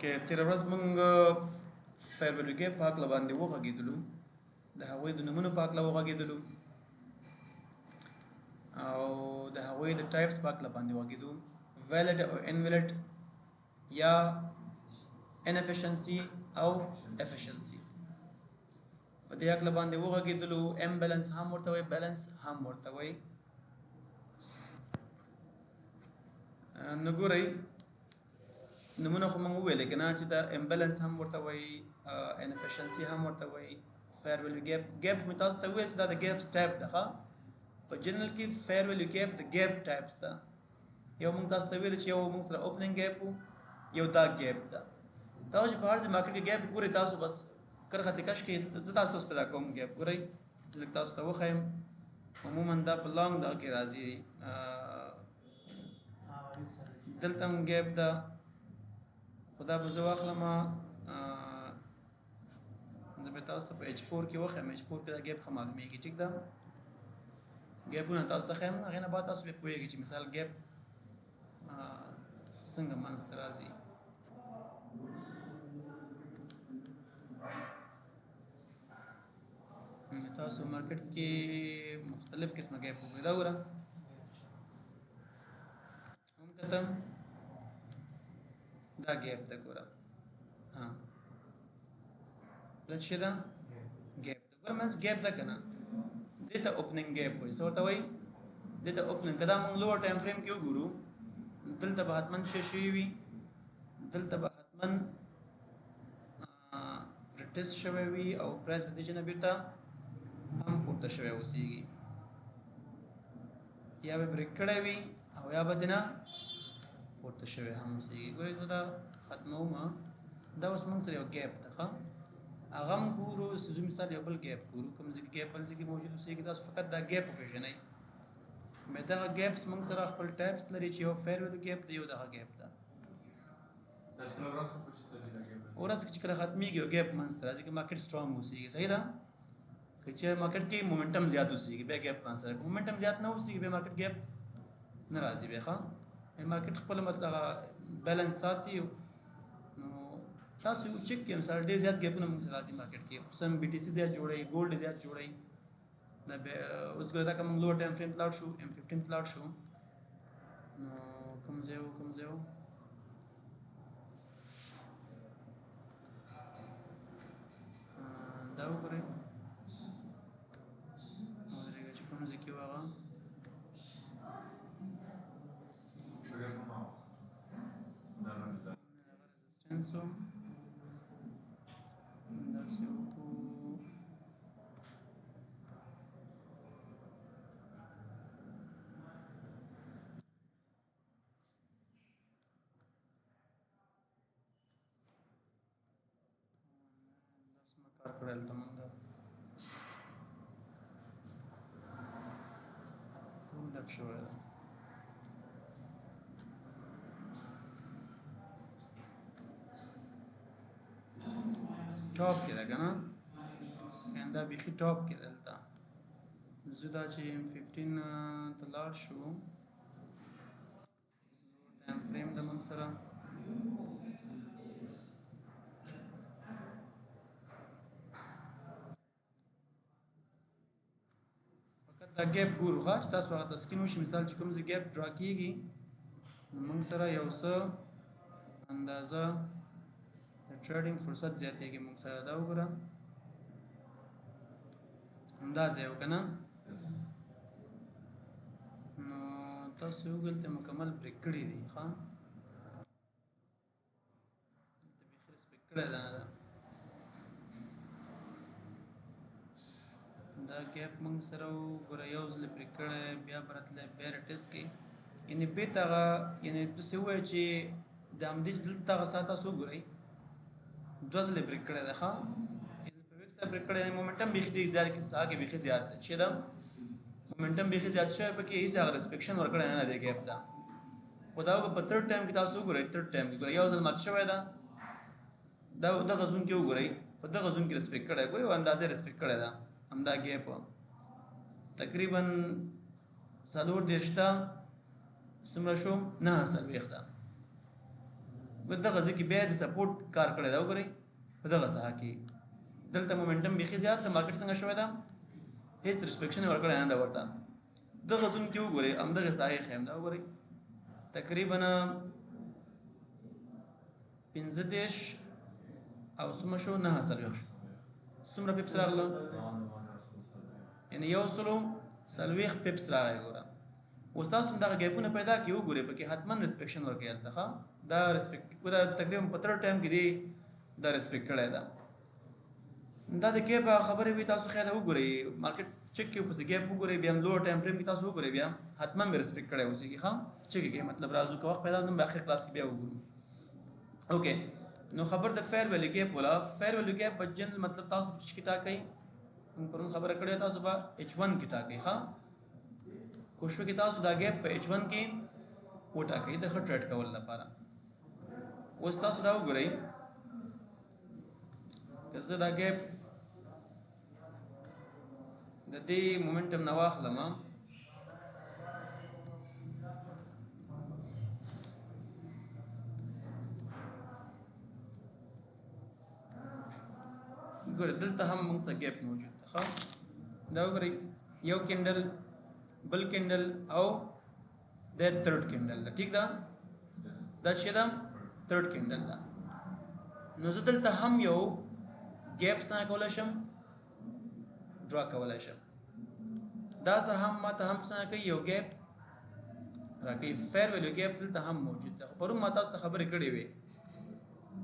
کې تېره ورځ موږ فیرویل ګیپ په هکله باندې وغږېدلو، د هغوی د نومونو په هکله وغږېدلو او د هغوی د ټایپس په هکله باندې وغږېدو، ویلډ او انویلډ یا انفیشنسي او افیشنسي. په دې هکله باندې وغږېدلو. امبیلنس هم ورته وایي، بیلنس هم ورته وایي. نو ګورئ نمونه خو موږ وویل که نه چې دا امبیلنس هم ورته وایي، انفیشنسي هم ورته وایي، فیرویل ګیپ. ګیپ مې تاسو ته وویل چې دا د ګیپس ټایپ ده. په جنرال کې فیرویل ګیپ د ګیپ ټایپس ده. یو موږ تاسو ته ویل چې یو موږ سره اوپننګ ګیپ و، یو دا ګیپ ده. تاسو چې په هر ځای مارکیټ کې ګیپ ګورئ، تاسو بس کرښه دې کش کړئ. زه تاسو اوس پیدا کوم ګیپ. ګورئ زه لږ تاسو ته وښیم. عموما دا په لانګ دغه کې راځي، دلته هم ګیپ ده، خو دا به زه واخلم زه به تاسو ته په H4 کې وښیم. H4 کې دا ګیپ ښه معلومیږي. ټیک ده، ګیپونه تاسو ته ښیم، هغې نه بعد تاسو بیا پوهېږئ چې مثال ګیپ څنګه منځته راځي. تاسو مارکیټ کې مختلف قسمه ګیپ وګورئ. دا وګوره هم کتم دا ګیپ ده. ګوره دا څه ده؟ ګیپ ده. ګوره منځ ګیپ ده که نه، دې ته اوپننګ ګیپ وایي. څه ورته وایي؟ دې ته اوپننګ. که دا موږ لوور ټایم فریم کې وګورو، دلته به حتما څه شوي وي، دلته به حتما ټیسټ شوی وي او پرایس به دې نه بیرته هم پورته شوی اوسېږي، یا به بریک کړی وي او یا به دې نه پورته شوی هم اوسېږي. ګورئ زه دا ختموم. دا اوس موږ سره یو ګیپ ده. هغه هم ګورو. زه مثال یو بل ګیپ ګورو، کوم ځای کې ګیپ بل ځای کې موجود اوسېږي. تاسو فقط دا ګیپ وپېژنئ. دغه ګیپس موږ سره خپل ټایپس لري چې یو فیرویل ګیپ ده، یو دغه ګیپ ده. ورځ کې چې کله ختمېږي یو ګیپ منځته راځي که مارکیټ سټرانګ اوسېږي. صحیح ده؟ که چې مارکیټ کې مومنټم زیات اوسېږي بیا ګیپ منځته راځي. مومنټم زیات نه اوسېږي بیا مارکیټ ګیپ نه راځي. بیا مارکیټ خپله مطلب بیلنس ساتي. نو تاسو چک کړئ مثال ډېر زیات ګیپونه موږ سره راځي مارکیټ کې، خصوصا بي ټي سي زیات جوړوي، ګولډ زیات جوړوي. دا اوس ګوره دا که موږ لوور ټایم فریم ته لاړ شو، M15 ته لاړ شو، نو کوم ځای و کوم ځای و دا وګورئ. ودرېږه چې کوم ځای کې و هغه رزسټنس و. داسې وکړو کار کړی هلته مونږ ټول ډک شوی ده. ټاپ کې ده که نه، دا بیخي ټاپ کې ده. دلته زه دا چې M15 ته لاړ شو، ټایم فریم ده مونږ سره. دا ګیپ ګورو چې تاسو هغه تسکین وشي. مثال چې کوم ځای ګیپ ډرا کېږي، نو موږ سره یو څه اندازه د ټریډینګ فرصت زیاتېږي موږ سره. دا وګوره همدا ځای و که نه، نو تاسو وګورئ مکمل بریک کړي دي. دلته بیخي رسپیکټ کړی ده. دا ګیپ موږ سره وګوره یو ځل بریک کړی، بیا به راتلی بیا ټیسټ کوي. یعنې بېرته هغه یعنې داسې ووایو چې د همدې چې دلته دغه ساعت تاسو وګورئ دوه ځلې بریک کړی دی. په ویک سره بریک کړی دی. مومنټم بیخي دې ځای کې ساعت کې بیخي زیات دی. چې ده مومنټم بیخي زیات شوی، پکې هېڅ هغه ریسپیکشن ورکړی نه دی ګیپ ته. خو دا په تھرډ ټایم کې تاسو وګورئ، تھرډ ټایم کې ګورئ یو ځل مات شوی ده. دا دغه زون کې وګورئ، په دغه زون کې ریسپیکټ کړی. ګورئ یو اندازې ریسپیکټ کړی ده. همدا ګیپ تقریبا 40 څومره شو؟ 9 څلوېښت ده. په دغه ځکه بیا د سپورټ کار کړی دا وګورئ په دغه ساحه کې دلته مومنټم بیخي زیات د مارکیټ څنګه شوی دا هیڅ ریسپیکشن ورکړی نه ده ورته دغه زون کې وګورئ همدغه ساحې ښیم دا وګورئ تقریبا 15 او څومره شو 9 څلوېښت شو څومره پیپس راغله یعنې 140 پیپس راغی ګوره اوس تاسو دغه ګیپونه پیدا کړي وګورئ پکې حتما ریسپیکشن ورکوي هلته ښه دا ریسپیکټ دا تقریبا په 3 ټایم کې دی دا ریسپیکټ کړی ده دا د ګیپ خبرې وي تاسو خیال وګورئ مارکیټ چک کې پسې ګیپ وګورئ بیا هم لوور ټایم فریم کې تاسو وګورئ بیا حتما به ریسپیکټ کړی اوسېږي ښه چک کې مطلب راځو که وخت پیدا نو به اخر کلاس کې بیا وګورو اوکې نو خبر د فیر ویلو ګیپ ولا فیر ویلو ګیپ په جنرال مطلب تاسو چې ټاکئ موږ پرون خبره کړې تاسو به H1 کې ټاکئ ښه کوشش وکړئ تاسو دا ګیپ په H1 کې وټاکئ د ښه ټریډ کول لپاره اوس تاسو دا وګورئ که زه دا ګیپ د دې مومنټم نه واخلم ګوره دلته هم موږ سره ګیپ موجود ده ښه دا وګورئ یو کینډل بل کینډل او د تھرډ کینډل ده ټیک ده دا چې ده تھرډ کینډل ده نو زه دلته هم یو ګیپ څنګه کولی شم ډرا کولی شم دا سه هم ماته هم څنګه کوي یو ګیپ راکوي فیر ویلو ګیپ دلته هم موجود ده پرون ما تاسو ته خبرې کړې وې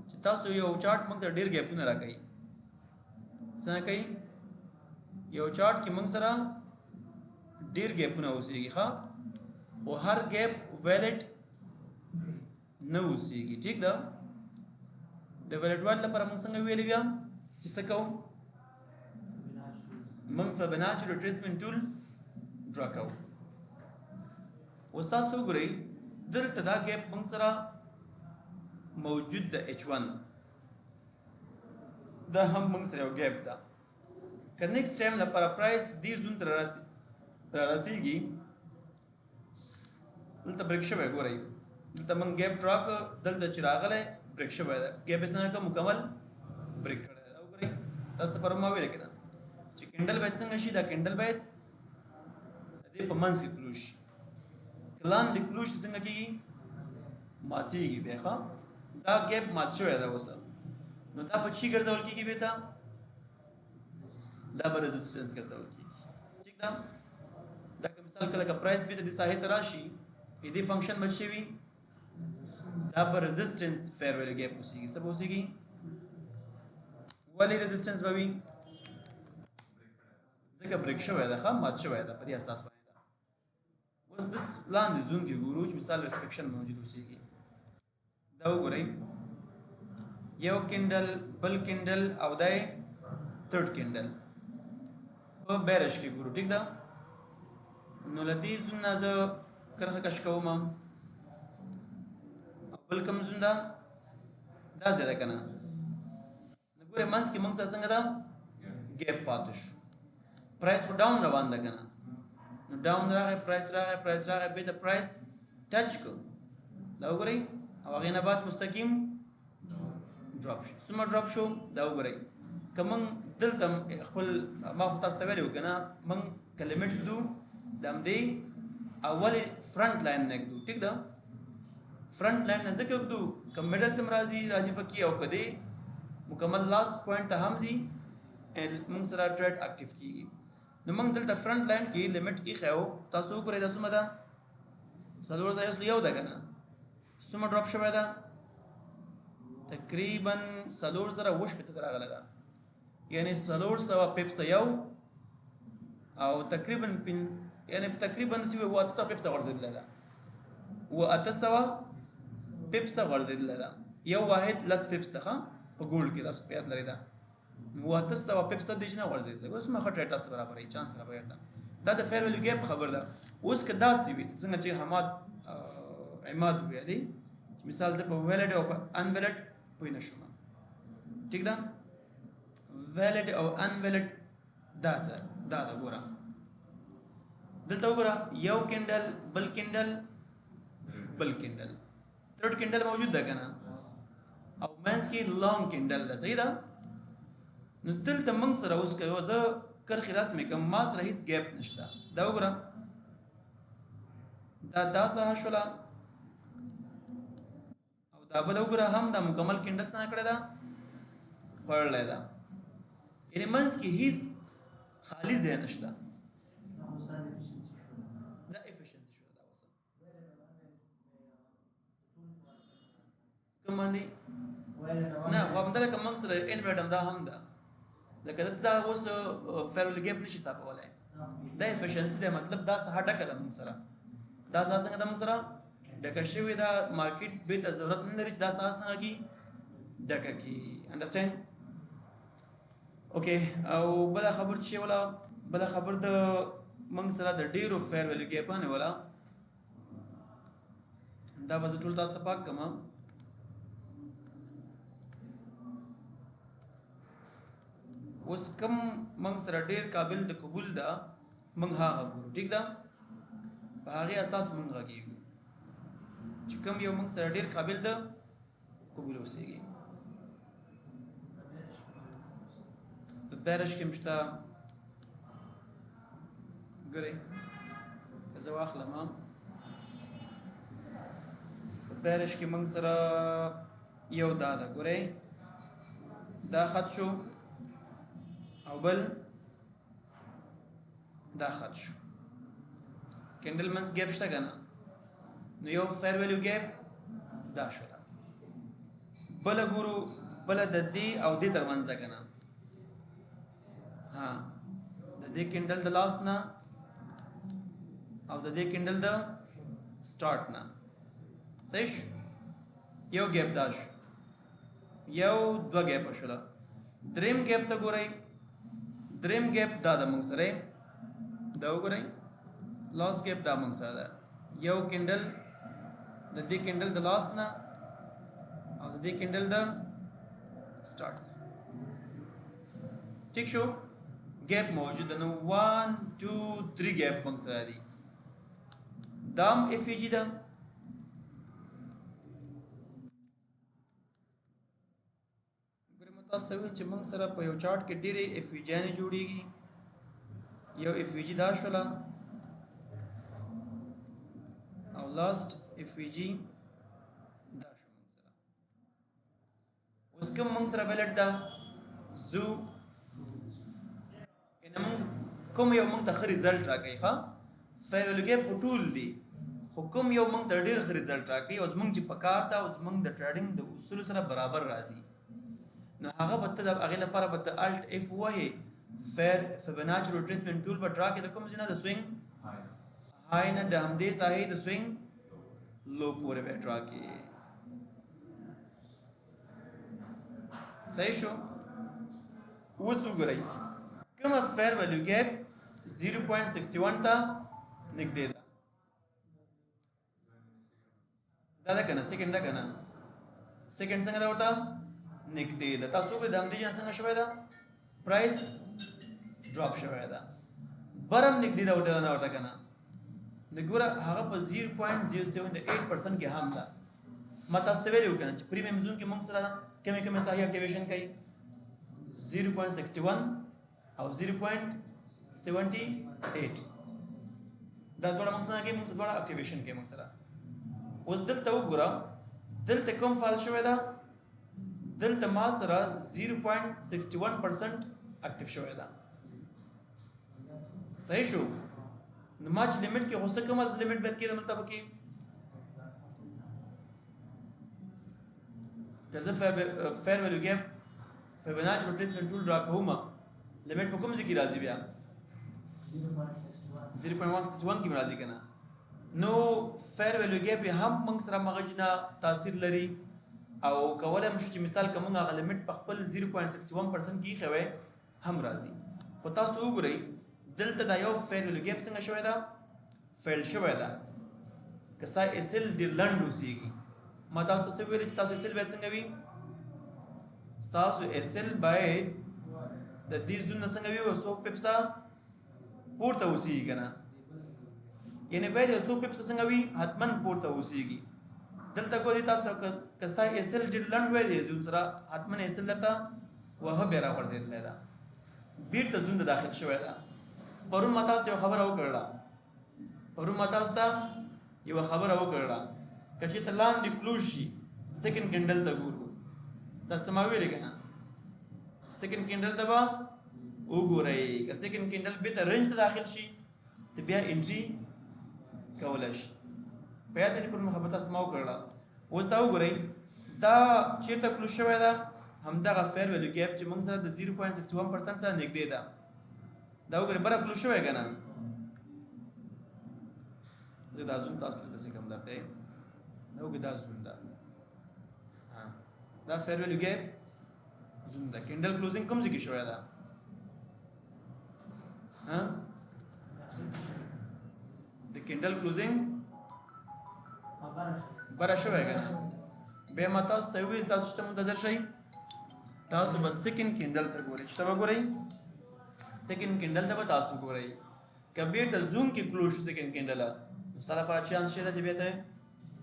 چې تاسو یو چارټ موږ ته ډېر ګیپونه راکوي څنګه کوي یو چارټ کې موږ سره ډېر ګیپونه اوسېږي ښه خو هر ګیپ ویلډ نه اوسېږي ټیک ده د ویلډ والي لپاره موږ څنګه ویلي بیا چې څه کوو موږ فبناچي ریټریسمنټ ټول ډرا کوو اوس تاسو وګورئ دلته دا ګیپ موږ سره موجود ده H1 دا هم موږ سره یو ګیپ ده که نیکسټ ټایم لپاره پرایس دې زون ته رارسېږي دلته بریک شوی ګورئ دلته موږ ګیپ ډرا کړ دلته چې راغلی بریک شوی ده ګیپ یې څنګه مکمل بریک کړی ده وګورئ تاسو ته پرون ما ویل که نه چې کینډل باید څنګه شي دا کینډل باید د دې په منځ کې کلوز شي که لاندې کلوز شي څنګه کېږي ماتېږي بیا ښه دا ګیپ مات شوی ده اوس نو دا په چی ګرځول کېږي بیا ته دا به رزسټنس ګرځول کېږي ټیک ده دا که مثال کله که پرایس بیا د دې ساحې ته راشي دې فنکشن به څه وي دا به رزسټنس فیر ویلو ګیپ اوسېږي څه به اوسېږي ولې رزسټنس به وي ځکه بریک شوی ده ښه مات شوی ده په دې اساس باندې ده اوس بس لاندې زون کې ګورو چې مثال ریسپیکشن موجود اوسېږي دا وګورئ یو کینډل بل کینډل او دی تھرډ کینډل په بیرش کې ګورو ټیک ده نو له دې زون نه زه کرښه کش کوم او بل کوم زون ده دا ځای ده که نه نو ګورئ منځ کې موږ سره څنګه ده ګیپ پاتې شو پرایس خو ډاون روان ده که نه نو ډاون راغی پرایس بیا د پرایس ټچ کړ دا وګورئ او هغې نه بعد مستقیم ډراپ شو څومره ډراپ شو دا وګورئ که موږ دلته خپل ما خو تاسو ته ویلي وو که نه موږ که لیمټ ږدو د همدې اولې فرنټ لاین نه ږدو ټیک ده فرنټ لاین نه ځکه ږدو که میډل ته راځي پکې او که دې مکمل لاست پوینټ ته هم ځي موږ سره ټریډ اکټیو کېږي نو موږ دلته فرنټ لاین کې لیمټ ایښی و تاسو وګورئ دا څومره ده 4001 ده که نه څومره ډراپ شوی ده تقریبا 4020 ته راغلی ده یعنی 400 پیپس یو او تقریبا سی 800 پیپس غورځېدلی ده 800 پیپس غورځېدلی ده یو واحد لس پیپس ده په ګولډ کې تاسو په یاد لرئ ده 800 پیپس د دې نه غورځېدلی اوس ما ښه ټریډ تاسو برابروي چانس برابر ده دا د فیر ویلو ګیپ خبر ده اوس که داسې وي څنګه چې عماد ویلي مثال زه په ویلډ او په ان ویلډ پوه نه شوم ټیک ده ویلډ او ان ویلډ دا سره دا ده ګوره دلته وګوره یو کینډل بل کینډل تھرډ کینډل موجود ده که نه مینس کې لانګ کینډل ده صحیح ده نو دلته موږ سره اوس کوي زه کرخې رسمې کوم ما سره هیڅ ګیپ نشته دا وګوره دا ساحه شوله او دا بل وګوره هم دا مکمل کینډل څنګه کړی ده خوړلی ده یعنې منځ کې هیڅ خالی ځای نشته دا افیشنسي شوله دا اوس کوم باندې نه خو همدلته موږ سره انورټ هم دا هم ده لکه دا اوس فیرول ګیپ نشي ثابتولی دا افیشنسي دی مطلب دا ساحه ډکه ده موږ سره دا ساحه څنګه ده موږ سره ډکه شوې ده مارکیټ بېرته ضرورت نه لري چې دا ساحه څنګه کړي ډکه کړي انډرسټینډ اوکې او بله خبر چې ولا بله خبر د موږ سره د ډېرو فیر ویلیو ګیپانې ولا دا به زه ټول تاسو ته پاک کړم اوس کم موږ سره ډېر قابل د قبول ده موږ هغه ګورو ټیک ده په هغې اساس موږ غږېږو چې کوم یو موږ سره ډېر قابل ده قبول اوسېږي په بیرش کې مشته ګورئ که زه واخلم په بیرش کې موږ سره یو دا ده ګورئ دا خط شو او بل دا خط شو کینډل منس ګیپ شته که نه نو یو فیر ویلیو ګیپ دا شوله بله ګورو بله د دې او دې ترمنځ ده که نه ها د دې کینډل د لاس نه او د دې کینډل د سټارټ نه صحیح شو یو ګیپ دا شو یو دوه ګیپه شوله دریم ګیپ ته ګورئ دریم ګیپ دا د موږ سره دا وګورئ لاس ګیپ دا موږ سره ده یو کینډل د دې کینډل د لاس نه او د دې کینډل د سټارټ نه ٹھیک شو ګیپ موجود ده نو 1 2 3 ګیپ موږ سره دي دام اف ای جی ده تاسو ته ویل چې موږ سره په یو چارت کې ډېرې اف وي جیانې جوړېږي یو اف وي جي دا شوله او لاست اف وي جي دا شو موږ سره اوس کوم موږ سره بیلټ ده زو یعنې موږ کوم یو موږ ته ښه ریزلټ راکوي ښه فیرول ګیپ خو ټول دي خو کوم یو موږ ته ډېر ښه ریزلټ راکوي او زموږ چې په کار ده او زموږ د ټریډینګ د اصولو سره برابر راځي نو هغه به ته د هغې لپاره به ته الټ اف ووهې فیبوناچي ریټریسمنټ ټول به ډرا کړې د کوم ځای نه د سوینګ های نه د همدې ساحې د سوینګ لو پورې به ډرا کړې صحیح شو اوس وګورئ کومه فیر ویلیو ګیپ 0.61 ته نږدې ده دا ده که نه سیکنډ ده که نه سیکنډ څنګه ده ورته نږدې ده تاسو وګورئ د همدې جان څنګه شوی ده پرایس ډراپ شوی ده برم نږدې ده ورته نه ورته که نه د ګوره هغه په 0.078% کې هم ده ما تاسو ته ویلي وو که نه چې پریمیم زون کې موږ سره کمې کمې ساحې اکټیویشن کوي 0.61 او 0.78 دا دواړه موږ څنګه کوي موږ دواړه اکټیویشن کوي موږ سره اوس دلته وګوره دلته کوم فال شوی ده دلته ما سره 0.61% اکټیو شوی ده صحیح شو نو ما چې لیمټ کې غوسه کوم از لیمټ باید کېدم دلته پکې که زه فیر ویلیو ګیپ فیبوناچي ریټریسمنټ ټول ډرا کوم لیمټ په کوم ځای کې راځي بیا 0.161 کې راځي که نه نو فیر ویلیو ګیپ هم موږ سره مغج نه تاثیر لري او کولی شو چې مثال که موږ هغه لیمټ په خپل 0.61% کې ایښی وی هم راځي خو تاسو وګورئ دلته دا یو فیر ویلیو ګیپ څنګه شوی ده فیل شوی ده که ستا اسل ډېر لنډ اوسېږي ما تاسو ته څه ویلي چې تاسو اسل باید څنګه وي ستاسو اسل باید د دې زون نه څنګه وي یو څو پیپسه پورته اوسېږي که نه یعنې باید یو څو پیپسه څنګه وي حتما پورته اوسېږي دلته ګوري تاسو کستا اسل چې لند وې دي زون سره اتمن اسل درته وه به را ورزيدل دا بیرته زون د داخل شوی دا پرون متا یو خبر او کړل پرون متا یو خبر او کړل کچې تلان دی کلوشي سیکنډ کینډل ته ګورو دستماوي لګنه سیکنډ کینډل ته با وګورئ که سیکنډ کینډل به ته رنج ته داخل شي ته بیا انټري کولای شي په یاد دې پر محبت اسماو کړل اوس دا وګورئ دا چیرته کلوش شوی دا همدغه فیر ویلیو ګیپ چې موږ سره د 0.61% سره نږدې ده دا وګورئ بره کلوش شوی کنه زه دا زوم تاسو ته څه کوم درته دا وګورئ دا زوم ده دا فیر ویلیو ګیپ زوم ده کینډل کلوزینګ کوم ځای کې شوی ده ها د کینډل کلوزینګ بره شوی کنه به ما تاسو ته ویل تاسو ته منتظر شئ تاسو بس سیکنډ کینډل ته ګورئ چې تا وګورئ سیکنډ کینډل ته تاسو ګورئ کبیر د زوم کې کلوز سیکنډ کینډل مثلا پر چانس شته چې به ته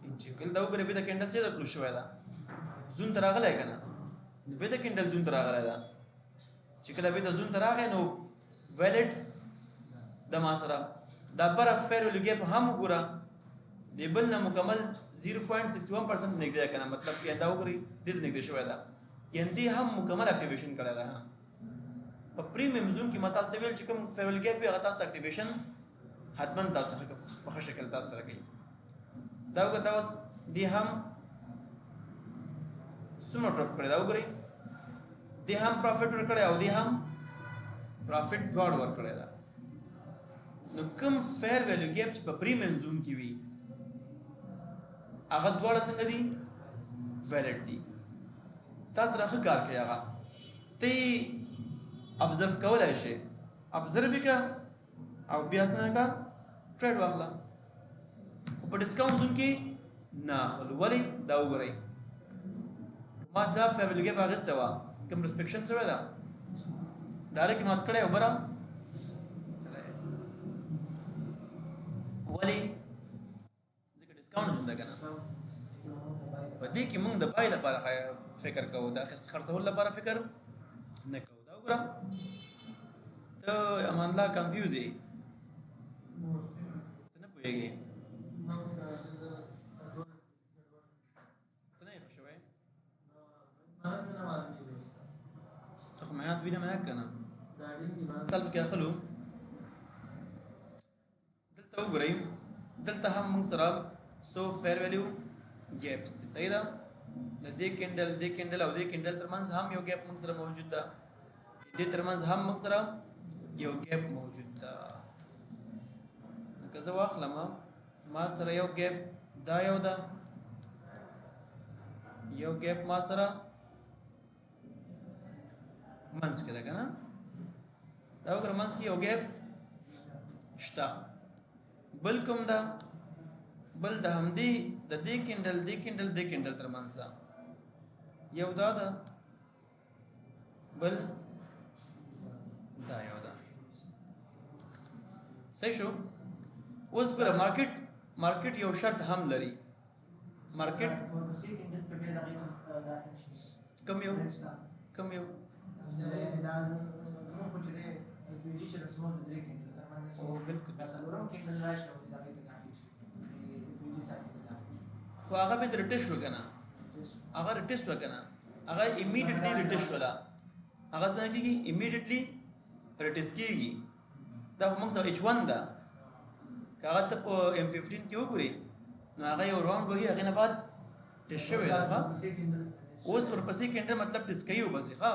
انټیګل دا وګورئ به د کینډل چې د کلوز شوی دا زون تر راغلی کنه به د کینډل زون تر راغلی دا چې کله به د زون تر راغی نو ویلیډ د ما سره دا بره فیر لګي په هم ګوره دی بل نه مکمل 0.61% نږدې کنه مطلب کې دا وګورئ د دې نږدې شوی دا یندې هم مکمل اکټیویشن کړی دا په پریمیم زون کې متا ستویل چې کوم فیول ګیپ هغه تاسو اکټیویشن حتمن تاسو په شکل تاسو سره کوي دا وګورئ تاسو دی هم سمو ټاپ کړی دا وګورئ دی هم پروفټ ور کړی او دی هم پروفټ ګاډ ور کړی دا نو کوم فیر ویلیو ګیپ چې په پریمیم زون کې وي هغه دواړه څنګه دي ویلیډ دي تاسو راخه کار کوي هغه ته ابزرو کولای شي ابزرو وکړه او بیا څنګه کا ټریډ واخلا په ډیسکاونټ زون کې نه خلو ولی دا وګورئ ما دا فیملی کې باغسته وا کوم ریسپیکشن سره دا ډایرکټ مات کړه وبره ولی ځکه ډیسکاونټ زون دا کنه په دې کې موږ د پای لپاره فکر کوو دا خرڅول لپاره فکر نه کوو دا وګوره ته امان الله کنفیوز یې ته نه پوهېږې ته نه یې ښه شوی ته خو میات وینه منه که نه مثال پکې اخلو دلته وګورئ دلته هم موږ سره سو فیر ویلیو ګیپس دي صحیح ده د دې کینډل او دې کینډل ترمنځ هم یو ګیپ موږ سره موجود ده دې ترمنځ هم موږ سره یو ګیپ موجود ده که زه واخلم ما سره یو ګیپ دا یو ده یو ګیپ ما سره منځ کې ده که نه دا وګوره منځ کې یو ګیپ شته بل کوم ده بل د همدې د دې کینډل ترمنځ ده یو دا ده بل دا یو ده صحیح شو اوس ګوره مارکیټ یو شرط هم لري مارکیټ کم یو او بالکل خو هغه به ریټیش وکنه هغه ایمیډیټلی ریټیش ولا هغه څنګه کیږي ایمیډیټلی ریټیش کیږي دا موږ سره H1 ده هغه ته په M15 کې وګورئ نو هغه یو راوند وږي هغه نه بعد ټیسټ شوی ده اوس ورپسې کینډر مطلب ټیسټ کوي وبس ښه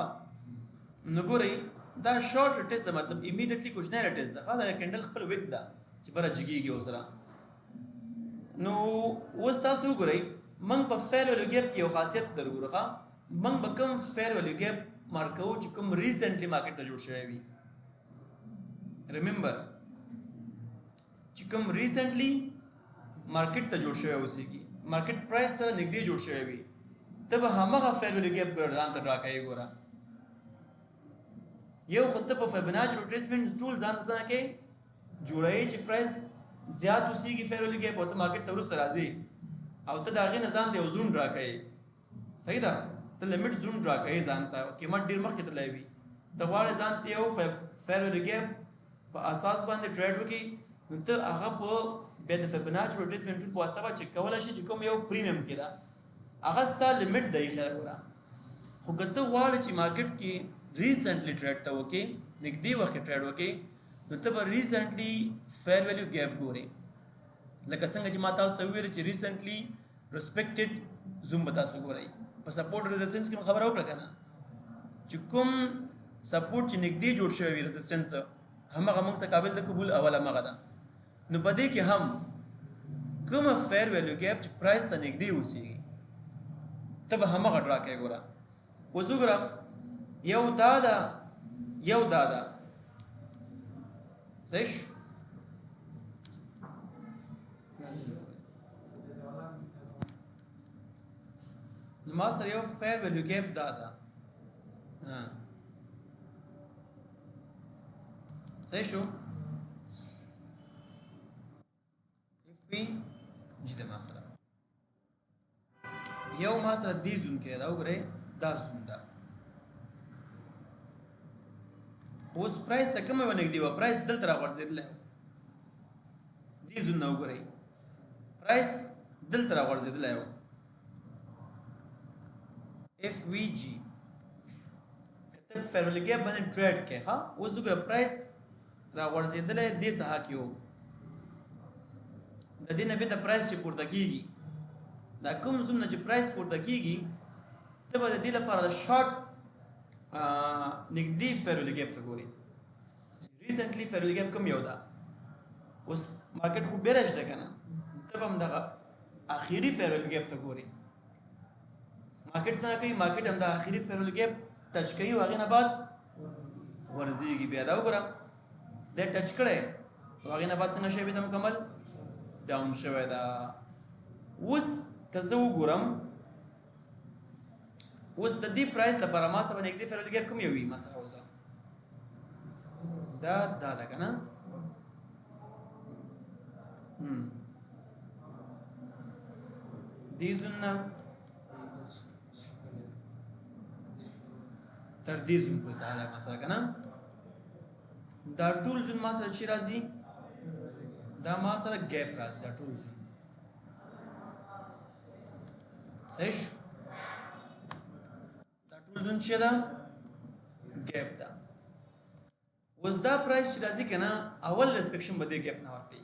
نو ګورئ دا شارټ ټیسټ ده مطلب ایمیډیټلی کچھ نه ټیسټ ده دا کینډل خپل ویک ده چې بره جګیږي وسره نو اوس تاسو وګورئ موږ په فیر ویلیو ګیپ کې یو خاصیت درګورخه موږ به کوم فیر ویلیو ګیپ مارکو چې کوم ریسنټلی مارکیټ ته جوړ شوی وي ریممبر چې کوم ریسنټلی مارکیټ ته جوړ شوی اوسېږي مارکیټ پرایس سره نږدې جوړ شوی وي ته به هماغه فیر ویلیو ګیپ ځان ته ډرا کوي ګوره یو خو ته په فیبوناچي ریټریسمنټ ټول ځان ته څنګه کې جوړوي چې پرایس زیات اوسېږي فیر ویلیو ګیپ او ته مارکیټ ته وروسته راځي او ته دا غي نه ځان دی زون راکې صحیح ده ته لیمټ زون راکې ځان ته قیمت ډیر مخکې تللی وي ته غواړې ځان ته یو فیر ویلو ګیپ په اساس باندې ټریډ وکړي نو ته هغه په بیا د فیبوناچي ریټریسمنټ ټول په واسطه به چک کولی شي چې کوم یو پریمیم کې ده هغه ستا لیمټ دی خیر ګوره خو که ته غواړې چې مارکیټ کې ریسنټلی ټریډ ته وکړې نږدې وخت کې ټریډ وکړې نو ته به ریسنټلی فیر ویلو ګیپ ګورې لکه څنګه چې ما تاسو ته وویل چې ریسنټلی ریسپیکټډ زوم به تاسو ګورئ په سپورټ ریزسټنس کې خبره وکړه که نه چې کوم سپورټ چې نږدې جوړ شوی وي ریزسټنس همغه موږ څخه قابل د قبول اول همغه ده نو په دې کې هم کومه فیر ویلو ګیپ چې پرایس ته نږدې اوسېږي ته به همغه ډرا کوې ګوره اوس وګوره یو دا ده صحیح شو نو ما سره یو فیر ویلو ګیپ دا ده صحیح شو جدا ما سره یو ما سره دې زون کې دا وګورئ دا زون ده اوس پرایس ته کومه ونږدې وه پرایس دلته راغورځېدلی دې زون نه وګورئ پرایس دلته راغورځېدلی و اف وی جی کته فیر ویلو ګیپ باندې ټریډ کې ها اوس وګوره پرایس راغورځېدلی دې ساحه کې و د دې نه بیا د پرایس چې پورته کېږي دا کوم زوم نه چې پرایس پورته کېږي ته به د دې لپاره د شارټ نږدې فیر ویلو ګیپ ته ګورې ریسنټلی فیر ویلو ګیپ کوم یو ده اوس مارکیټ خو بیرج ده که نه ته به هم دغه اخري فیر ویلو ګیپ ته ګورې مارکیټ څنګه کوي مارکیټ هم د اخري فیر ویلو ګیپ ټچ کوي او هغې نه بعد غورځېږي بیا دا وګوره دی ټچ کړی او هغې نه بعد څنګه شوی بیا د مکمل ډاون شوی ده اوس که زه وګورم اوس د دې پرایس لپاره ما سره نږدې فیر ویلو ګیپ کوم یو وي ما سره اوسه دا ده که نه دې زون نه تر دې زون پورې سهاله ما سره که نه دا ټول زون ما سره چې راځي دا ما سره ګیپ راځي دا ټول زون صحیح شو دا ټول زون چې ده ګیپ ده اوس دا پرایس چې راځي که نه اول ریسپیکشن به دې ګیپ نه ورکوي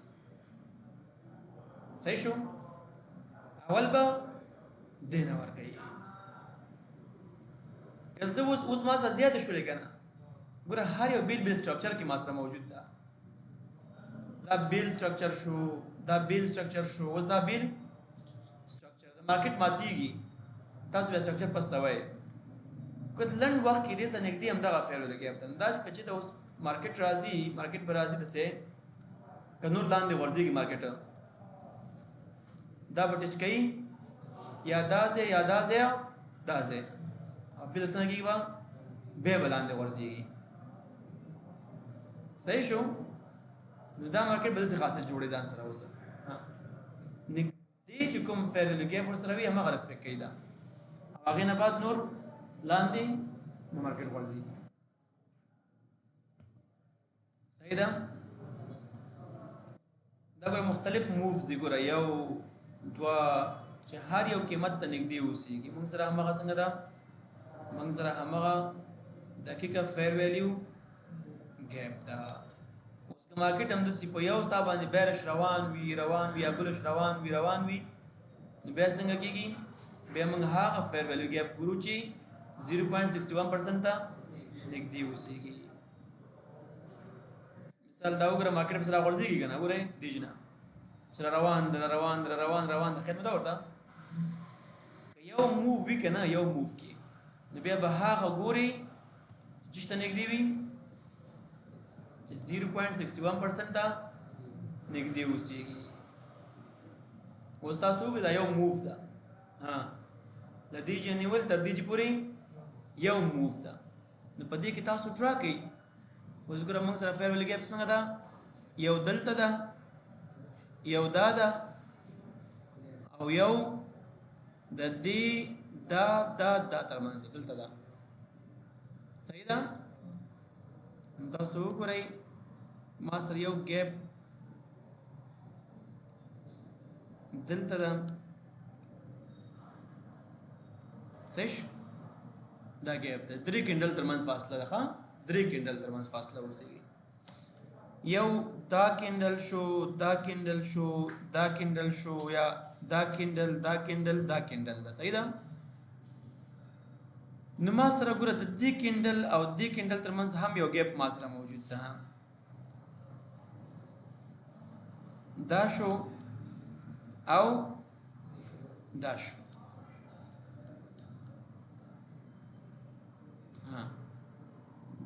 صحیح شو اول به دې نه ورکوي که زه اوس ما سره زیاته شولې که نه ګوره هر یو بیل سټرکچر کې ما سره موجود ده دا بیل سټرکچر شو دا بیل سټرکچر شو اوس دا بیل سټرکچر د مارکیټ ماتېږي تاسو بیا سټرکچر پستوئ که لنډ وخت کې دې سره نږدې همدغه فیر ویلو ګیپ ده دا که چې د اوس مارکیټ راځي مارکیټ به راځي داسې که نور لاندې غورځېږي مارکیټ دا به ټچ کوي یا دا ځای یا دا ځای دا ځای او بیا څنګه کېږي به بیا به لاندې غورځېږي صحیح شو نو دا مارکیټ به داسې خاصه جوړې ځان سره اوس نږدې چې کوم فیر ویلو ګیپ ورسره وي همغه رسپیکټ کوي دا او هغې نه بعد نور لاندې نو مارکیټ غورځېږي صحیح ده دا ګوره مختلف مووز دي ګوره یو دوه چې هر یو قیمت ته نږدې اوسېږي موږ سره همغه څنګه ده موږ سره همغه دقیقه فیر ویلیو ګیپ ده اوس که مارکیټ همداسې په یو سا باندې بیرش روان وي یا بلش روان وي نو بیا څنګه کېږي بیا موږ هغه فیر ویلیو ګیپ ګورو چې 0.61% ته نږدې اوسېږي مثال دا وګوره مارکیټ په سره غورځېږي که نه ګورئ دیج نه سره روان د خیر نو دا ورته که یو موو وي که نه یو موو کې نو بیا به هغه ګوري چې ته نږدې وي چې 0.61% ته نږدې اوسېږي اوس تاسو وګورئ دا یو موو ده له دې چې نیول تر دې چې پورې یو موو ده نو په دې کې تاسو ډرا کوئ اوس ګوره موږ سره فیر ویلو ګیپ څنګه ده یو دلته ده یو دا ده او یو د دې دا ترمنځ دلته ده صحیح ده تاسو وګورئ ما سره یو ګیپ دلته ده صحیح دا ګیپ ده 3 کینډل ترمنځ فاصله ده ښه 3 کینډل ترمنځ فاصله اوسېږي یو دا کینډل شو دا کینډل شو دا کینډل شو یا دا کینډل دا کینډل دا کینډل ده صحیح ده نو ما سره ګوره د دې کینډل او دې کینډل ترمنځ هم یو ګیپ ما سره موجود ده دا شو او دا شو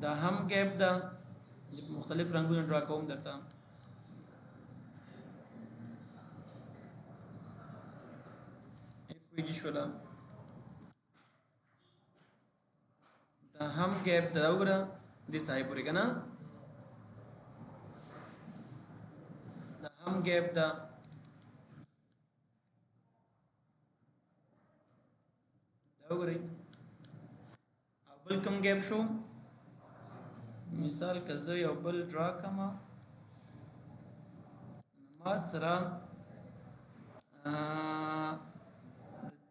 دا هم ګیپ ده چې مختلف رنگونه ډرا کوم درته اف وی جی شولا دا هم ګیپ ده وګوره دې ځای پورې کنه دا هم ګیپ ده دا وګورئ او بل کوم ګیپ شو مثال که زه یو بل ډرا کما ما سره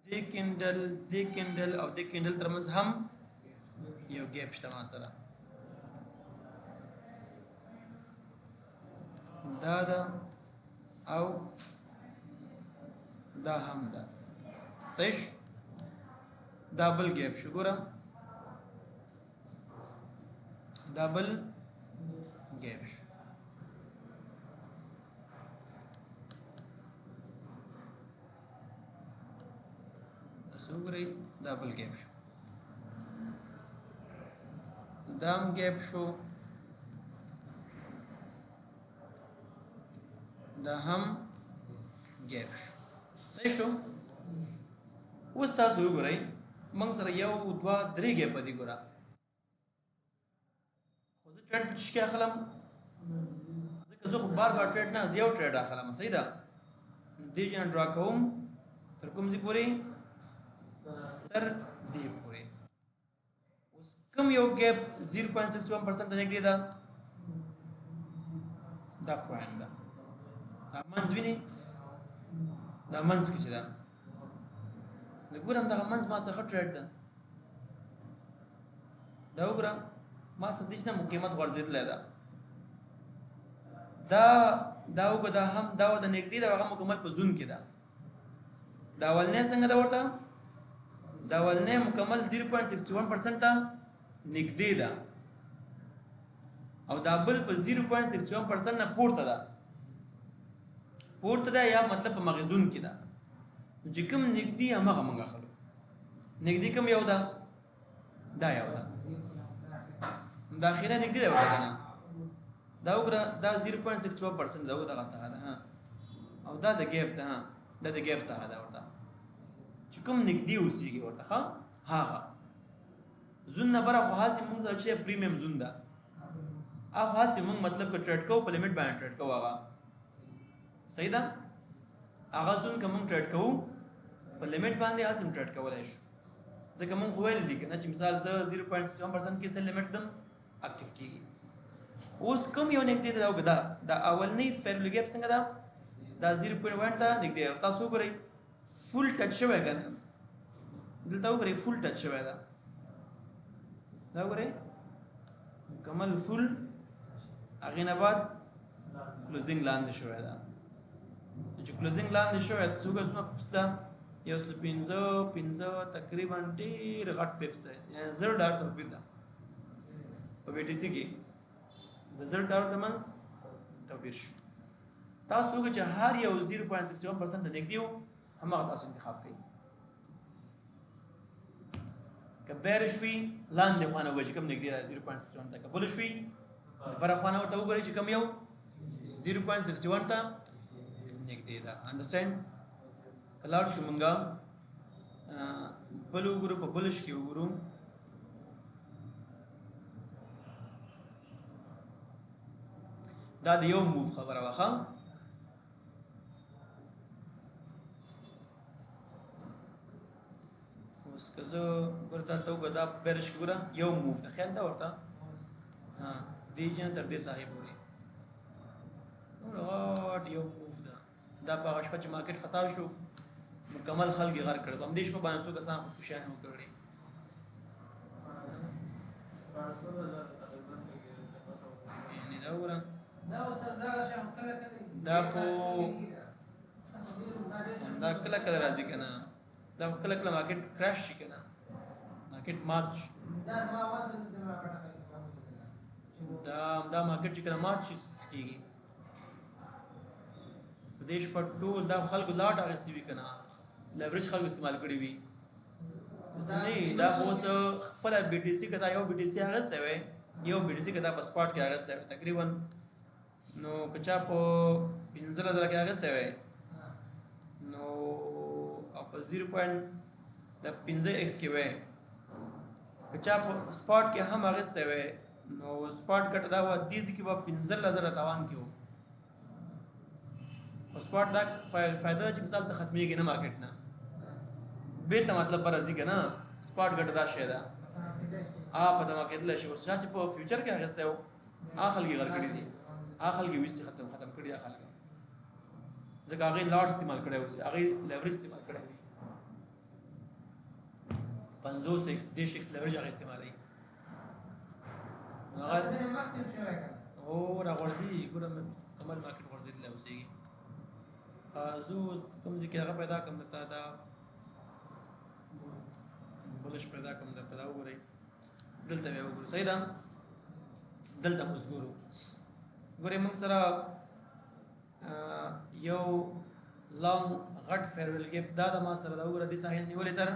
د دې کینډل او د کینډل ترمنځ هم یو ګیپ شته ما سره دا ده او دا هم ده صحیح دا بل ګیپ شو ګوره دا بل ګیپ شو وګورئ دا بل ګیپ شو دا هم ګیپ شو دا هم ګیپ شو صحیح شو اوس تاسو وګورئ موږ سره یو دوه درې ګیپ دي ګوره خو زه ټریډ په چشکې اخلم ځکه زه خو بار ټریډ نه زه یو ټریډ اخلم صحیح ده دې جن ډرا کوم تر کوم ځای پورې تر دې پورې اوس کوم یو ګیپ 0.61% ته نږدې ده دا پوینټ ده دا منځ ویني دا منځ کې چې ده نو ګورم دغه منځ ما سره ښه ټریډ ده دا وګوره ما سره دې نه قیمت غورځېدلی ده دا وګوره دا هم دا د نږدې ده هغه مکمل په زون کې ده دا اولنی څنګه ده ورته دا اولنی مکمل 0.61% ته نږدې ده او دا بل په 0.61% نه پورته ده یا مطلب په مغزون کې ده چې کوم نږدې همغه موږ اخلو نږدې کوم یو ده دا یو ده دا اخیره نږدې ده کنه دا وګوره دا 0.61% ده دغه څخه ده او دا د ګیپ ده دا د ګیپ څخه ده ورته چې کوم نږدې اوسېږي ورته ښه هغه زون نه بره خو هاسې مونږ سره چې پریمیم زون ده هغه هاسې مونږ مطلب که ټریډ کوو په لیمټ باندې ټریډ کوو هغه صحیح ده هغه زون که مونږ ټریډ کوو په لیمټ باندې هاسې ټریډ کولی شو ځکه مونږ خو ویل دي که نه چې مثال زه 0.61% کې سل لیمټ دم اکټیو کېږي اوس کوم یو نږدې ده دا اولنی فیرلو ګیپ څنګه ده دا 0.1 ته نږدې ده تاسو وګورئ فول ټچ شوی که نه دلته وګورئ فول ټچ شوی ده دا وګورئ مکمل فول هغې نه بعد کلوزینګ لاندې شوی ده چې کلوزینګ لاندې شوی ده څو ګزونه پپس ده یو سل پنځه تقریبا ډېر غټ پپس دی یعنې $0 توپیر ده په بی ټي سي کې د $0 ترمنځ توپیر شو تاسو وګورئ چې هر یو 0.61% نږدې و همغه تاسو انتخاب کړئ که بیرش وي لاندې خوا نه وګورئ چې کوم نږدې ده 0.61 ته که بلش وي د بره خوا نه ورته وګورئ چې کوم یو 0.61 ته نږدې ده انډرسټینډ که لاړ شو مونږه بل وګورو په بلش کې وګورو دا د یو موف خبره وه اوس که زه ګوره دلته وګوره دا بیرش کې ګوره یو موف ده خیال ده ورته ها دې جن تر دې ساحې پورې غاټ یو موف ده دا په هغه شپه چې مارکیټ خطا شو مکمل خلک یې غر کړ په همدې شپه باندې څو کسان خوشیان وکړي یعنې دا وګوره دا خو دا کله کله راځي که نه دا کله کله مارکیټ کرش شي که نه مارکیټ مات شي دا مارکیټ چې کله مات شي کېږي په دې شپه ټول دا خلکو لاټ اخیستي وي که نه لیوریج خلکو استعمال کړي وي داسې نه دا خو اوس خپله بي ټي سي که دا یو بي ټي سي اخیستی وی یو بي ټي سي که دا په سپاټ کې اخیستی وی تقریبا نو که چا په 15,000 کې اخیستی وی نو او په 0.5x کې وی که چا په سپاټ کې هم اخیستی وی نو سپاټ ګټه دا وه دې ځای کې به 15,000 تاوان کې و خو سپاټ دا فایده ده چې مثال ته ختمېږي نه مارکیټ نه بیرته مطلب به راځي که نه سپاټ ګټه دا شی ده پته ما کېدلی شي اوس چا چې په فیوچر کې اخیستی و هغه خلک یې غر کړي دي هغه خلک یې ویستي ختم کړي دا خلک ځکه هغې لاټ استعمال کړی اوسي هغې لیوریج استعمال کړی وي 50x 10x لیوریج هغه استعمالوي او راغورځي ګوره کمل مارکیټ غورځېدلی اوسېږي زه کوم ځای کې هغه پیدا کړم درته دا بلش پیدا کړم درته دا وګورئ دلته بیا وګورو صحیح ده دلته اوس ګورو ګورئ موږ سره یو لانګ غټ فیرویل ګیپ دا د ما سره دا وګوره دې ساحې نیولې تر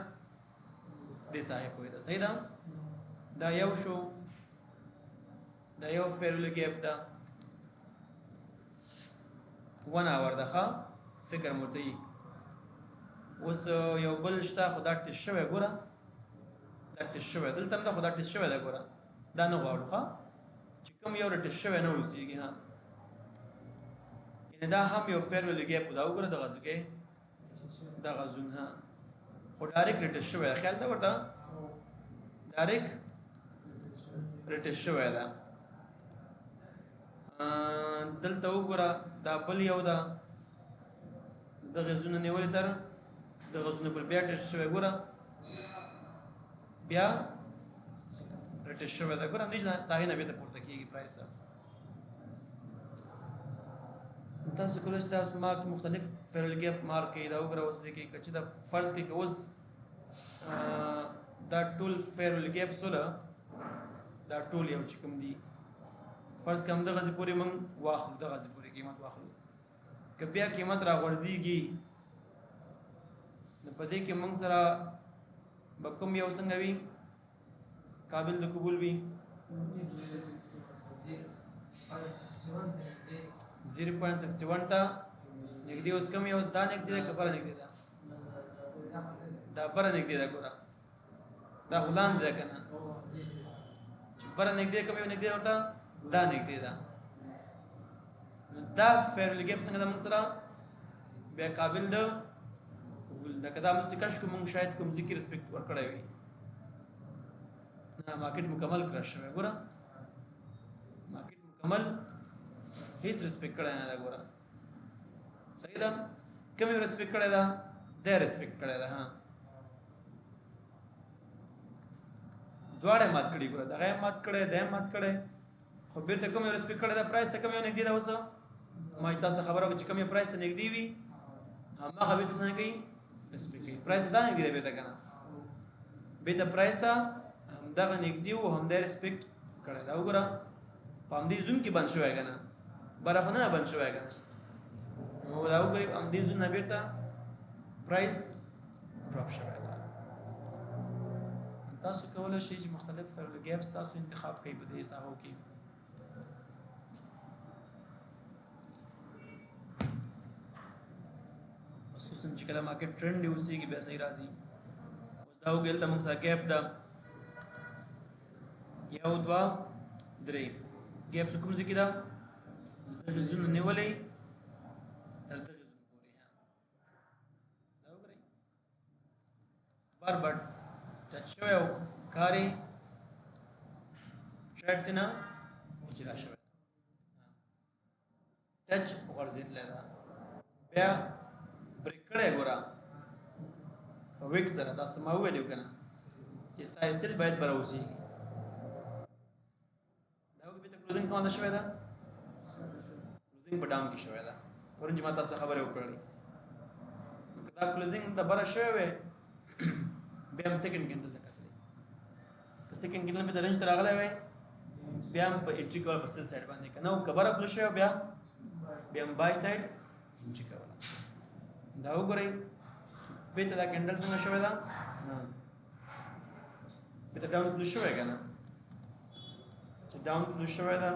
دې ساحې پورې ده صحیح ده دا یو شو دا یو فیرویل ګیپ ده 1 اور ده ښه فکر مرته یي اوس یو بل شته خو دا ټیس شوی ګوره دا ټیس شوی دلته هم ده خو دا ټیس شوی ده ګوره دا نه غواړو ښه چې کوم یو ټیس شوی نه اوسېږي ها یعنې دا هم یو فیرویل ګیپ دا وګوره دغه ځای کې دغه زون ها خو ډایرکټ ریټیس شوی ده خیال ده ورته ډایرکټ ریټیس شوی ده دلته وګوره دا بل یو ده دغه زونه نیولې تر دغه زونه پر بیا ټیسټ شوی ګوره بیا ټیسټ شوی ده ګوره همدې ساحې نه بېرته پورته کېږي پرایس تاسو کولی شئ تاسو مارک مختلف فیرویل ګیپ مارک کوي دا وګوره اوس دې کې که چې دا فرض کړئ که اوس دا ټول فیرویل ګیپ سوله دا ټول یو چې کوم دي فرض که همدغه ځای پورې موږ واخلو دغه ځای پورې قیمت واخلو که بیا قیمت راغورځېږي نو په دې کې موږ سره به کوم یو څنګه وي قابل د قبول وي 0.61 ته نږدې اوس کوم یو دا نږدې ده که بره نږدې ده دا بره نږدې ده ګوره دا خو لاندې ده که نه چې بره نږدې کوم یو نږدې ورته دا نږدې ده نو دا فیرویل ګیپ څنګه ده موږ سره بیا قابل د قبول ده که دا موږ کش کو موږ شاید کوم ځای کې رسپیکټ ورکړی وي نه مارکیټ مکمل کرش شوی ګوره مارکیټ مکمل هیڅ رسپیکټ کړی نه ده ګوره صحیح ده کوم یو رسپیکټ کړی ده دی رسپیکټ کړی ده ها دواړه مات کړي ګوره دغه یې مات کړی دی یې مات کړی خو بیرته کوم یو رسپیکټ کړی ده پرایس ته کوم یو نږدې ده اوس ما چې تاسو ته خبره وکړه چې کوم یو پرایس ته نږدې وي هماغه بیرته څنګه کوي رسپیکټ کوي پرایس ته دا نږدې ده بیرته که نه بیرته پرایس ته همدغه نږدې و همدا رسپیکټ کړی ده وګوره په همدې زون کې بند شوی که نه بره خو نه بند شوی که نه نو دا وګورئ همدې زون نه بیرته پرایس ډراپ شوی ده تاسو کولی شئ چې مختلف فیرویل ګیپس تاسو انتخاب کوئ په دې ساحو کې خصوصا چې کله مارکیټ ټرینډ اوسېږي بیا صحیح راځي اوس دا وګورئ دلته موږ سره ګیپ ده یو دوه درې ګیپ کوم ځای کې ده دغه زونه نیولې تر دغه زون پورې دا وګورئ بار بار ټچ شوی او کاري شاید ته نه اجرا شوی ټچ ورزیدلی ده بیا بریک کړی ګوره په ویک سره تاسو ته ما وویلي وو که نه چې ستا ایسل باید به راوځېږي دا وکړه بېرته کلوزینګ کومه شوې ده کلوزینګ په ډاون کې شوې ده پرون چې ما تاسو ته خبرې وکړلې نو که دا کلوزینګ ته بره شوی وی بیا هم سیکنډ کینډل ته کتلی که سیکنډ کینډل مې ته رنج ته راغلی وی بیا هم په انټري کوله په سل سایډ باندې که نه که بره کلو شوی بیا هم بای سایډ انټري کوله دا وګورئ بیرته دا کینډل څنګه شوی ده بیرته ډاون کلو شوی که نه چې ډاون کلو شوی ده